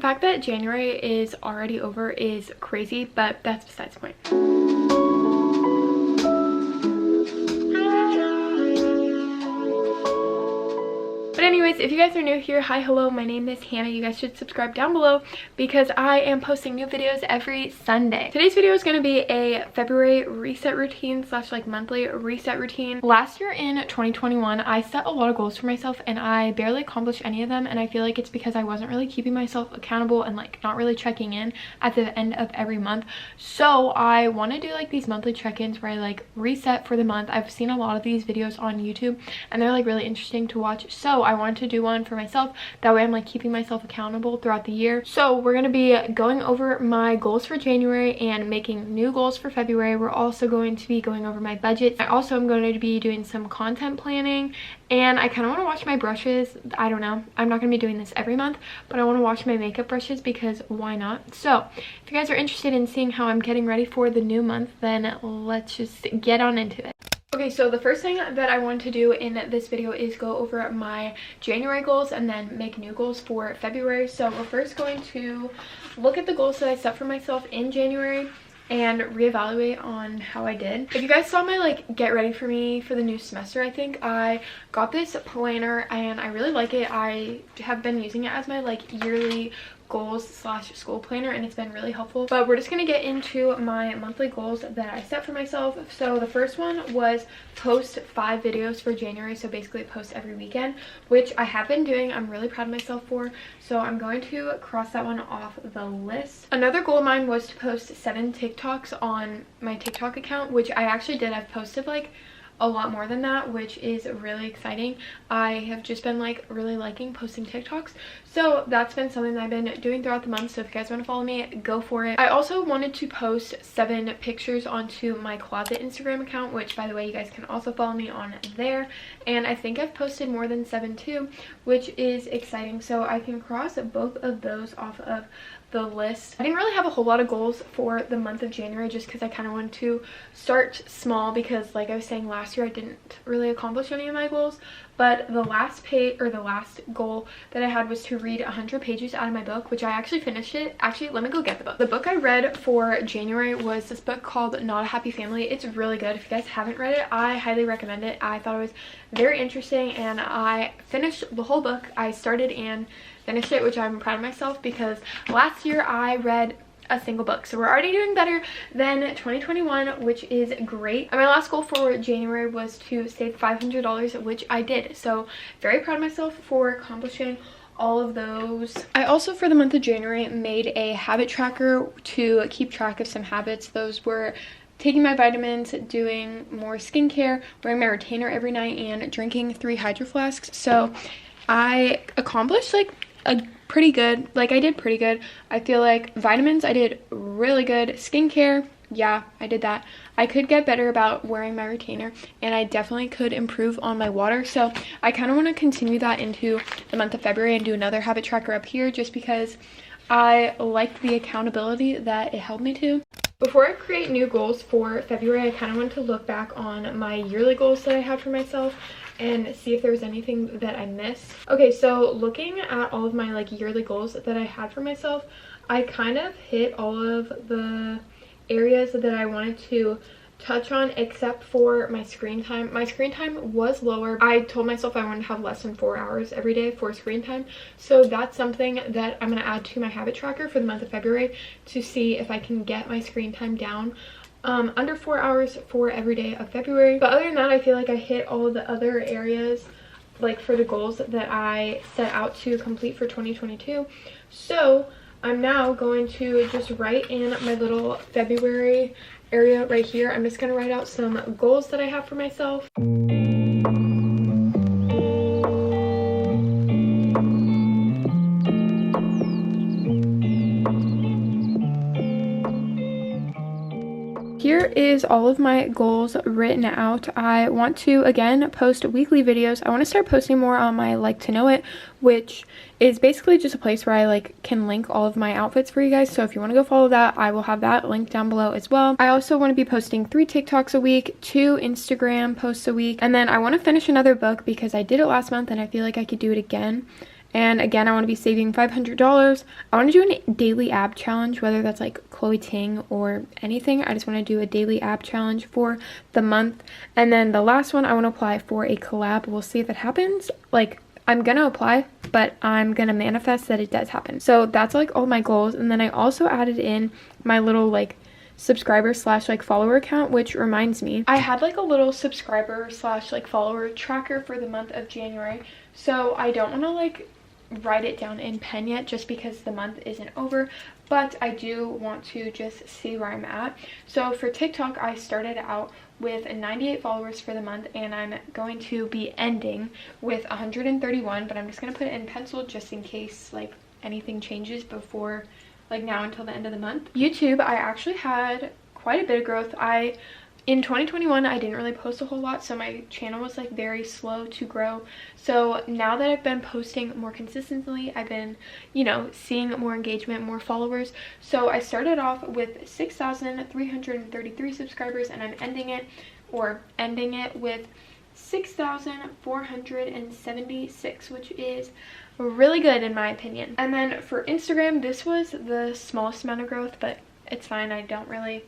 fact that January is already over is crazy, but that's besides the point. But anyways, if you guys are new here, hi, hello, my name is Hannah. You guys should subscribe down below because I am posting new videos every Sunday. Today's video is going to be a February reset routine slash like monthly reset routine. Last year in 2021, I set a lot of goals for myself and I barely accomplished any of them, and I feel like it's because I wasn't really keeping myself accountable and like not really checking in at the end of every month. So I want to do like these monthly check-ins where I like reset for the month. I've seen a lot of these videos on YouTube and they're like really interesting to watch, so I wanted to do one for myself. That way I'm like keeping myself accountable throughout the year. So we're going to be going over my goals for January and making new goals for February. We're also going to be going over my budget. I also am going to be doing some content planning, and I kind of want to wash my brushes. I don't know, I'm not going to be doing this every month, but I want to wash my makeup brushes because why not? So if you guys are interested in seeing how I'm getting ready for the new month, then let's just get on into it. Okay, so the first thing that I want to do in this video is go over my January goals and then make new goals for February. So we're first going to look at the goals that I set for myself in January and reevaluate on how I did. If you guys saw my like get ready for me for the new semester, I think I got this planner and I really like it. I have been using it as my like yearly goals slash school planner and it's been really helpful. But we're just gonna get into my monthly goals that I set for myself. So the first one was post 5 videos for January, so basically post every weekend, which I have been doing. I'm really proud of myself for, so I'm going to cross that one off the list. Another goal of mine was to post 7 TikToks on my TikTok account, which I actually did. I've posted like a lot more than that, which is really exciting. I have just been like really liking posting TikToks, so that's been something that I've been doing throughout the month. So if you guys want to follow me, go for it. I also wanted to post 7 pictures onto my closet Instagram account, which by the way, you guys can also follow me on there, and I think I've posted more than 7 too, which is exciting. So I can cross both of those off of the list. I didn't really have a whole lot of goals for the month of January just because I kind of wanted to start small, because like I was saying, last year I didn't really accomplish any of my goals. But the last goal that I had was to read 100 pages out of my book, which I actually finished it. Actually, let me go get the book. The book I read for January was this book called Not a Happy Family. It's really good. If you guys haven't read it, I highly recommend it. I thought it was very interesting and I finished the whole book. I started and finished it, which I'm proud of myself because last year I read a single book, so we're already doing better than 2021, which is great. And my last goal for January was to save $500, which I did, so very proud of myself for accomplishing all of those. I also for the month of January made a habit tracker to keep track of some habits. Those were taking my vitamins, doing more skincare, wearing my retainer every night, and drinking 3 hydro flasks. So I accomplished like a pretty good, like I did pretty good. I feel like vitamins, I did really good. Skincare, yeah, I did that. I could get better about wearing my retainer, and I definitely could improve on my water. So I kind of want to continue that into the month of February and do another habit tracker up here just because I liked the accountability that it held me to. Before I create new goals for February, I kind of want to look back on my yearly goals that I had for myself and see if there was anything that I missed. Okay, so looking at all of my like yearly goals that I had for myself, I kind of hit all of the areas that I wanted to touch on except for my screen time. My screen time was lower. I told myself I wanted to have less than 4 hours every day for screen time, so that's something that I'm going to add to my habit tracker for the month of February to see if I can get my screen time down under 4 hours for every day of February. But other than that, I feel like I hit all of the other areas like for the goals that I set out to complete for 2022. So I'm now going to just write in my little February area right here. I'm just going to write out some goals that I have for myself. Here is all of my goals written out. I want to again post weekly videos. I want to start posting more on my Like to Know It, which is basically just a place where I like can link all of my outfits for you guys. So if you want to go follow that, I will have that linked down below as well. I also want to be posting 3 TikToks a week, 2 Instagram posts a week, and then I want to finish another book because I did it last month and I feel like I could do it again. And again, I want to be saving $500. I want to do a daily ab challenge, whether that's like Chloe Ting or anything. I just want to do a daily ab challenge for the month. And then the last one, I want to apply for a collab. We'll see if it happens. Like, I'm gonna apply, but I'm gonna manifest that it does happen. So that's like all my goals. And then I also added in my little like subscriber slash like follower account, which reminds me, I had like a little subscriber slash like follower tracker for the month of January. So I don't want to like write it down in pen yet, just because the month isn't over, but I do want to just see where I'm at. So for TikTok, I started out with 98 followers for the month, and I'm going to be ending with 131, but I'm just going to put it in pencil just in case like anything changes before like now until the end of the month. YouTube, I actually had quite a bit of growth. In 2021, I didn't really post a whole lot, so my channel was like very slow to grow. So now that I've been posting more consistently, I've been, you know, seeing more engagement, more followers. So I started off with 6,333 subscribers, and I'm ending it with 6,476, which is really good in my opinion. And then for Instagram, this was the smallest amount of growth, but it's fine. I don't really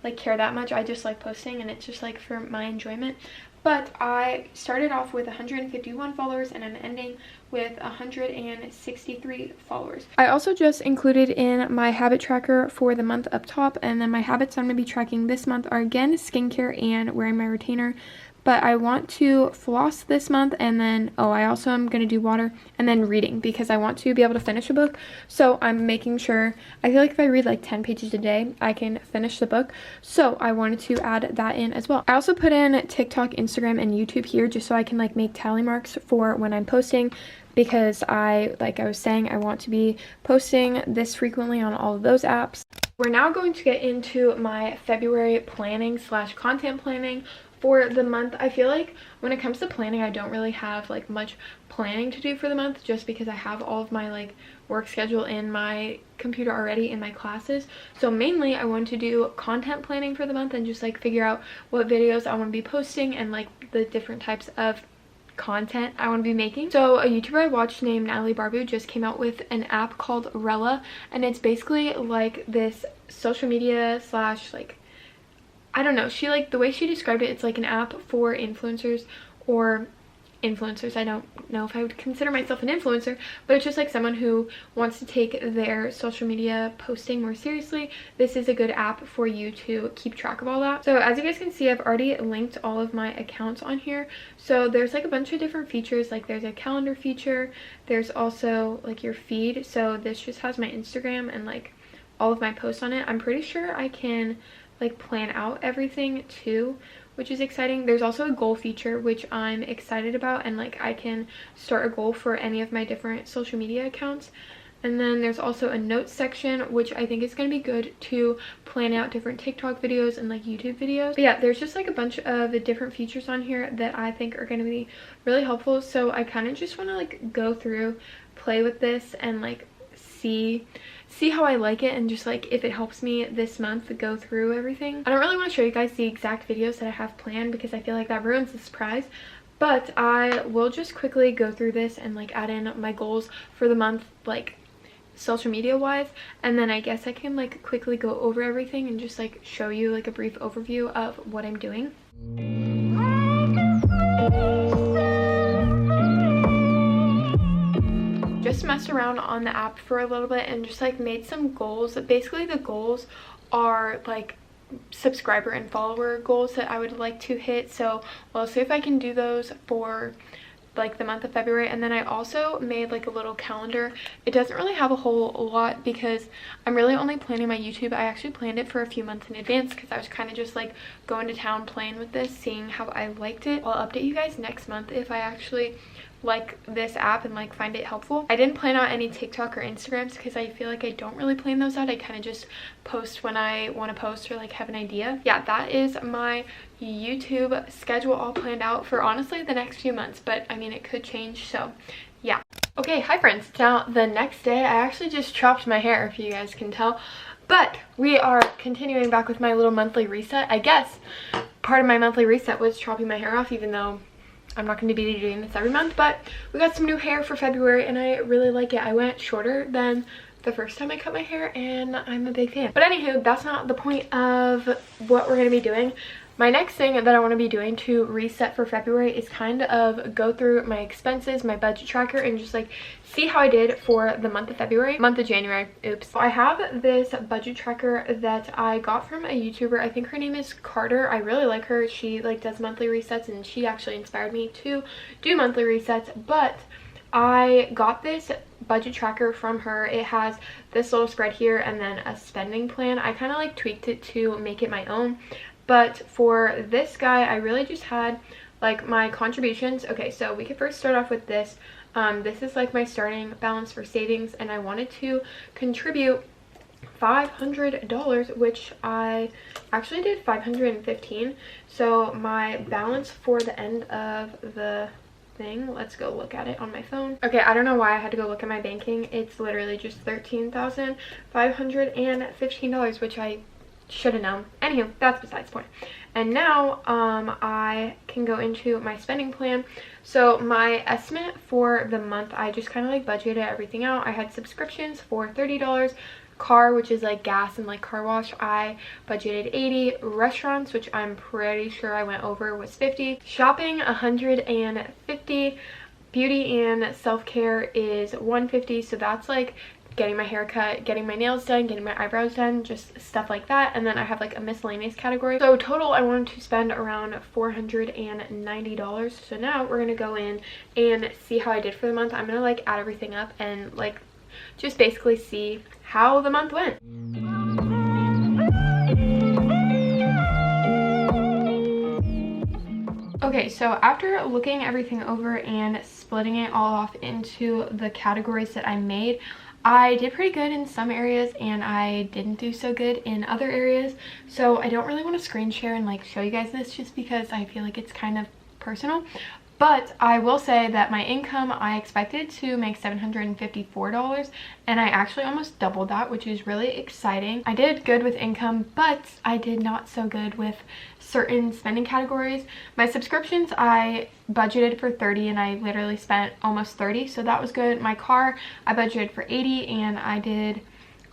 like care that much. I just like posting, and it's just like for my enjoyment. But I started off with 151 followers, and I'm ending with 163 followers. I also just included in my habit tracker for the month up top, and then my habits I'm going to be tracking this month are again skincare and wearing my retainer. But I want to floss this month, and then I also am going to do water, and then reading, because I want to be able to finish a book. So I'm making sure, I feel like if I read like 10 pages a day, I can finish the book. So I wanted to add that in as well. I also put in TikTok, Instagram, and YouTube here just so I can like make tally marks for when I'm posting, because like I was saying, I want to be posting this frequently on all of those apps. We're now going to get into my February planning slash content planning for the month. I feel like when it comes to planning, I don't really have like much planning to do for the month, just because I have all of my like work schedule in my computer already in my classes. So mainly I want to do content planning for the month and just like figure out what videos I want to be posting and like the different types of content I want to be making. So a YouTuber I watched named Natalie Barbu just came out with an app called Rella, and it's basically like this social media slash like, I don't know, she like the way she described it, it's like an app for influencers or influencers. I don't know if I would consider myself an influencer, but it's just like someone who wants to take their social media posting more seriously. This is a good app for you to keep track of all that. So as you guys can see, I've already linked all of my accounts on here. So there's like a bunch of different features, like there's a calendar feature, there's also like your feed. So this just has my Instagram and like all of my posts on it. I'm pretty sure I can like plan out everything too, which is exciting. There's also a goal feature, which I'm excited about, and like I can start a goal for any of my different social media accounts. And then there's also a notes section, which I think is going to be good to plan out different TikTok videos and like YouTube videos. But yeah, there's just like a bunch of different features on here that I think are going to be really helpful. So I kind of just want to like go through, play with this, and like see how I like it, and just like if it helps me this month to go through everything. I don't really want to show you guys the exact videos that I have planned, because I feel like that ruins the surprise, but I will just quickly go through this and like add in my goals for the month, like social media wise, and then I guess I can like quickly go over everything and just like show you like a brief overview of what I'm doing. Just messed around on the app for a little bit and just like made some goals. Basically the goals are like subscriber and follower goals that I would like to hit, so we'll see if I can do those for like the month of February. And then I also made like a little calendar. It doesn't really have a whole lot because I'm really only planning my YouTube. I actually planned it for a few months in advance because I was kind of just like going to town playing with this, seeing how I liked it. I'll update you guys next month if I actually like this app and like find it helpful. I didn't plan out any TikTok or Instagrams because I feel like I don't really plan those out. I kind of just post when I want to post or like have an idea. Yeah, that is my YouTube schedule all planned out for honestly the next few months, but I mean it could change, so yeah. Okay, hi friends. Now the next day I actually just chopped my hair, if you guys can tell, but we are continuing back with my little monthly reset. I guess part of my monthly reset was chopping my hair off, even though I'm not going to be doing this every month, but we got some new hair for February and I really like it. I went shorter than the first time I cut my hair and I'm a big fan. But anywho, that's not the point of what we're going to be doing. My next thing that I want to be doing to reset for February is kind of go through my expenses, my budget tracker, and just like see how I did for the month of February, month of January, oops. So I have this budget tracker that I got from a YouTuber. I think her name is Carter. I really like her. She like does monthly resets and she actually inspired me to do monthly resets, but I got this budget tracker from her. It has this little spread here and then a spending plan. I kind of like tweaked it to make it my own. But for this guy, I really just had like my contributions. Okay, so we could first start off with this. This is like my starting balance for savings, and I wanted to contribute $500, which I actually did 515. So my balance for the end of the thing, let's go look at it on my phone. Okay, I don't know why I had to go look at my banking. It's literally just $13,515, which I should have known. Anywho, that's besides the point. And now I can go into my spending plan. So my estimate for the month, I just kind of like budgeted everything out. I had subscriptions for $30, car, which is like gas and like car wash, I budgeted 80, restaurants, which I'm pretty sure I went over, was 50, shopping 150, beauty and self-care is 150. So that's like getting my hair cut, getting my nails done, getting my eyebrows done, just stuff like that. And then I have like a miscellaneous category. So total I wanted to spend around $490. So now we're gonna go in and see how I did for the month. I'm gonna like add everything up and like just basically see how the month went. Okay, so after looking everything over and splitting it all off into the categories that I made, I did pretty good in some areas and I didn't do so good in other areas. So I don't really want to screen share and like show you guys this just because I feel like it's kind of personal. But I will say that my income, I expected to make $754 and I actually almost doubled that, which is really exciting. I did good with income, but I did not so good with certain spending categories. My subscriptions, I budgeted for 30 and I literally spent almost 30, so that was good. My car, I budgeted for 80 and I did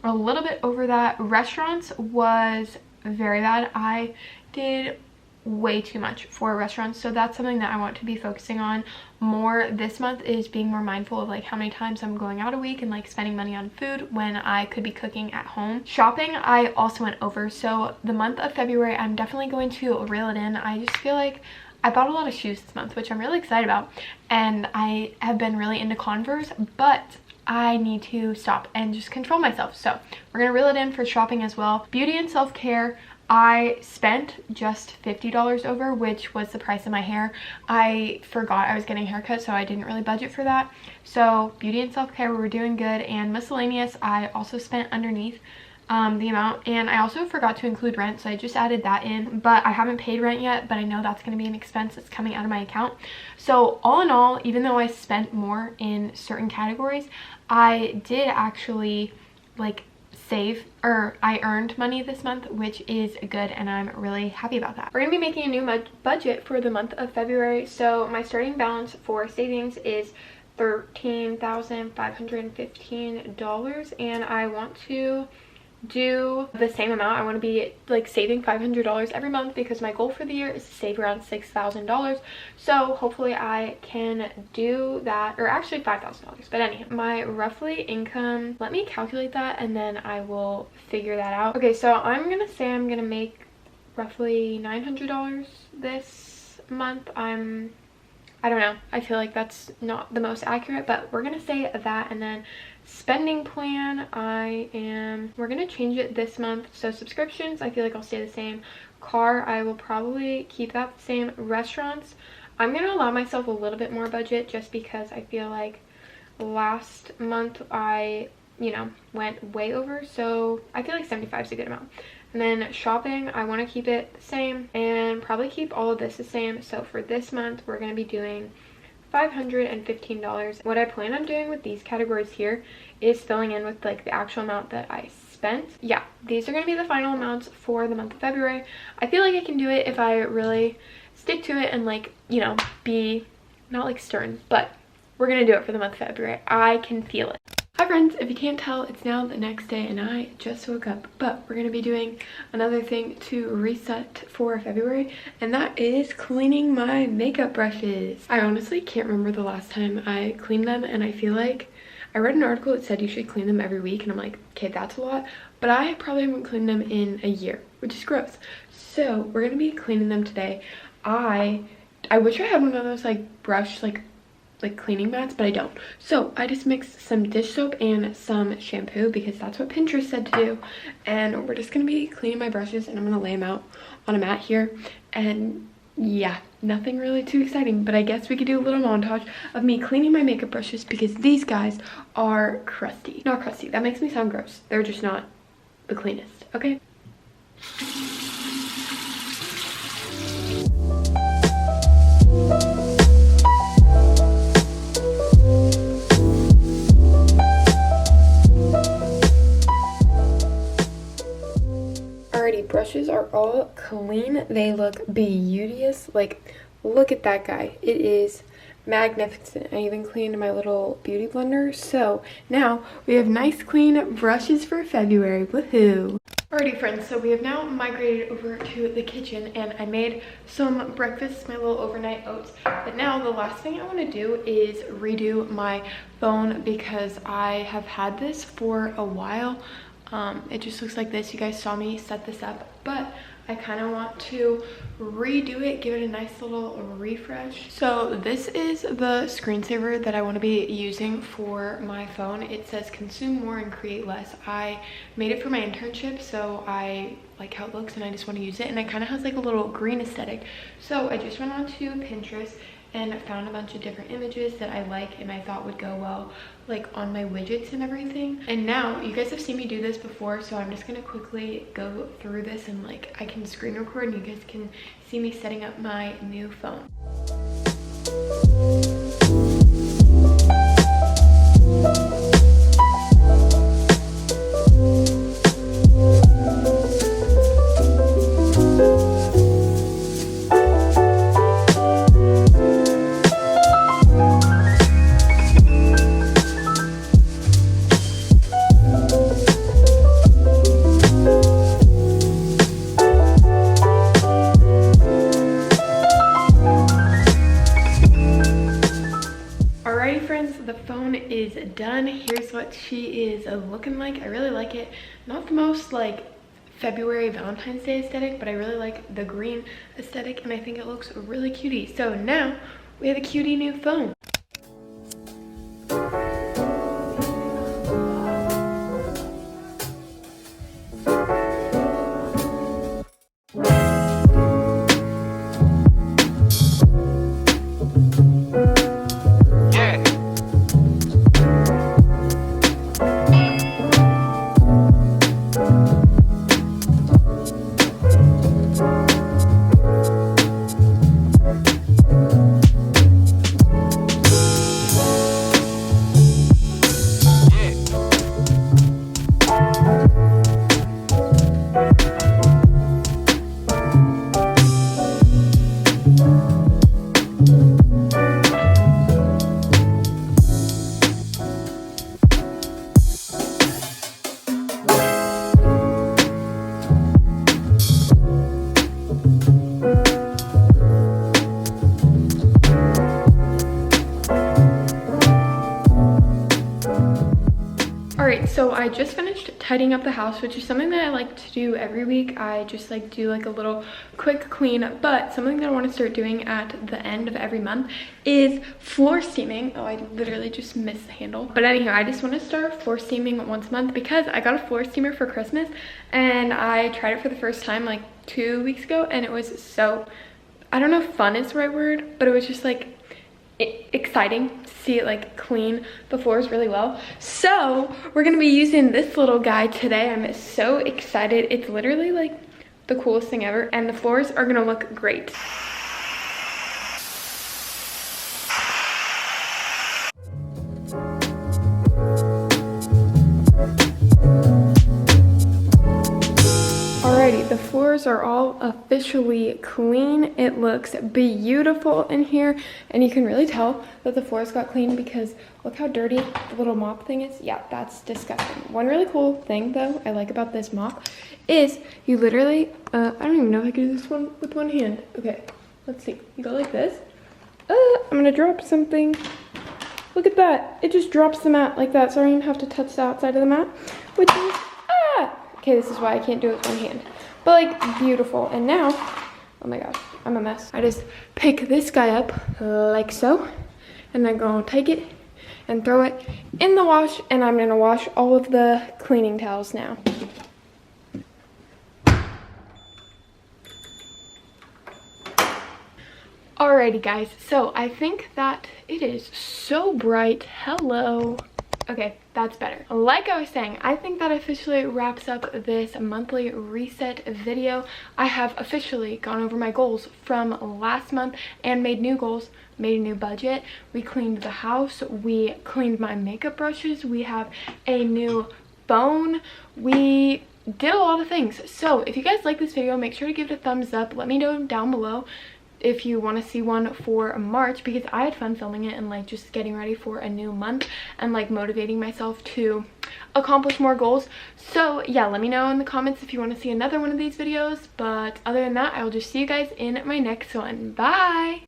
a little bit over that. Restaurants was very bad. I did way too much for restaurants, so that's something that I want to be focusing on more this month, is being more mindful of like how many times I'm going out a week and like spending money on food when I could be cooking at home. Shopping, I also went over. So the month of February, I'm definitely going to reel it in. I just feel like I bought a lot of shoes this month, which I'm really excited about, and I have been really into Converse, but I need to stop and just control myself. So we're gonna reel it in for shopping as well. Beauty and self-care, I spent just $50 over, which was the price of my hair. I forgot I was getting a haircut, so I didn't really budget for that. So beauty and self-care, we were doing good. And miscellaneous, I also spent underneath the amount, and I also forgot to include rent, so I just added that in. But I haven't paid rent yet, but I know that's going to be an expense that's coming out of my account. So all in all, even though I spent more in certain categories, I did actually like save, or I earned money this month, which is good, and I'm really happy about that. We're gonna be making a new budget for the month of February. So my starting balance for savings is $13,515, and I want to do the same amount. I want to be like saving $500 every month because my goal for the year is to save around $6,000. So hopefully I can do that, or actually $5,000. But anyhow, my roughly income, let me calculate that and then I will figure that out. Okay, so I'm gonna say I'm gonna make roughly $900 this month. I don't know, I feel like that's not the most accurate, but we're gonna say that. And then spending plan, we're gonna change it this month. So subscriptions, I feel like I'll stay the same. Car, I will probably keep that the same. Restaurants, I'm gonna allow myself a little bit more budget just because I feel like last month I, went way over. So I feel like 75 is a good amount. And then shopping, I want to keep it the same and probably keep all of this the same. So for this month, we're going to be doing $515. What I plan on doing with these categories here is filling in with like the actual amount that I spent. Yeah, these are going to be the final amounts for the month of February. I feel like I can do it if I really stick to it and like, you know, be not like stern, but we're gonna do it for the month of February. I can feel it. Hi friends, if you can't tell, it's now the next day and I just woke up, but we're gonna be doing another thing to reset for February, and that is cleaning my makeup brushes. I honestly can't remember the last time I cleaned them, and I feel like I read an article that said you should clean them every week, and I'm like, okay, that's a lot, but I probably haven't cleaned them in a year, which is gross. So we're gonna be cleaning them today. I wish I had one of those like brush like cleaning mats, but I don't. So I just mixed some dish soap and some shampoo because that's what Pinterest said to do, and we're just gonna be cleaning my brushes, and I'm gonna lay them out on a mat here. And yeah, nothing really too exciting, but I guess we could do a little montage of me cleaning my makeup brushes because these guys are crusty. Not crusty, that makes me sound gross. They're just not the cleanest, okay? Alrighty, brushes are all clean. They look beauteous. Like, look at that guy. It is magnificent. I even cleaned my little beauty blender. So now we have nice clean brushes for February. Woohoo! Alrighty friends, so we have now migrated over to the kitchen and I made some breakfast, my little overnight oats. But now the last thing I want to do is redo my phone because I have had this for a while. It just looks like this. You guys saw me set this up, but I kind of want to redo it, give it a nice little refresh. So this is the screensaver that I want to be using for my phone. It says consume more and create less. I made it for my internship, so I like how it looks and I just want to use it, and it kind of has like a little green aesthetic. So I just went on to Pinterest and found a bunch of different images that I like and I thought would go well like on my widgets and everything. And now you guys have seen me do this before, so I'm just gonna quickly go through this and like I can screen record and you guys can see me setting up my new phone. The phone is done. Here's what she is looking like. I really like it. Not the most like February Valentine's Day aesthetic, but I really like the green aesthetic and I think it looks really cutie. So now we have a cutie new phone. Alright, so I just finished tidying up the house, which is something that I like to do every week. I just like do like a little quick clean, but something that I want to start doing at the end of every month is floor steaming. Oh, I literally just missed the handle. But anyhow, I just want to start floor steaming once a month because I got a floor steamer for Christmas and I tried it for the first time like 2 weeks ago and it was so, I don't know if fun is the right word, but it was just like exciting to see it like clean the floors really well. So we're gonna be using this little guy today. I'm so excited. It's literally like the coolest thing ever and the floors are gonna look great. Alrighty, the the floors are all officially clean. It looks beautiful in here, and you can really tell that the floors got clean because look how dirty the little mop thing is. Yeah, that's disgusting. One really cool thing though I like about this mop is you literally, I don't even know if I can do this one with one hand. Okay, let's see. You go like this. I'm gonna drop something. Look at that. It just drops the mat like that, so I don't even have to touch the outside of the mat, which is, okay, this is why I can't do it with one hand. But like, beautiful. And now, oh my gosh, I'm a mess. I just pick this guy up like so, and then go and take it and throw it in the wash, and I'm gonna wash all of the cleaning towels now. Alrighty guys, so I think that it is so bright. Hello. Okay, that's better. Like I was saying, I think that officially wraps up this monthly reset video. I have officially gone over my goals from last month and made new goals, made a new budget. We cleaned the house, we cleaned my makeup brushes, we have a new phone, we did a lot of things. So if you guys like this video, make sure to give it a thumbs up. Let me know down below if you want to see one for March, because I had fun filming it and like just getting ready for a new month and like motivating myself to accomplish more goals. So yeah, let me know in the comments if you want to see another one of these videos, but other than that, I will just see you guys in my next one. Bye.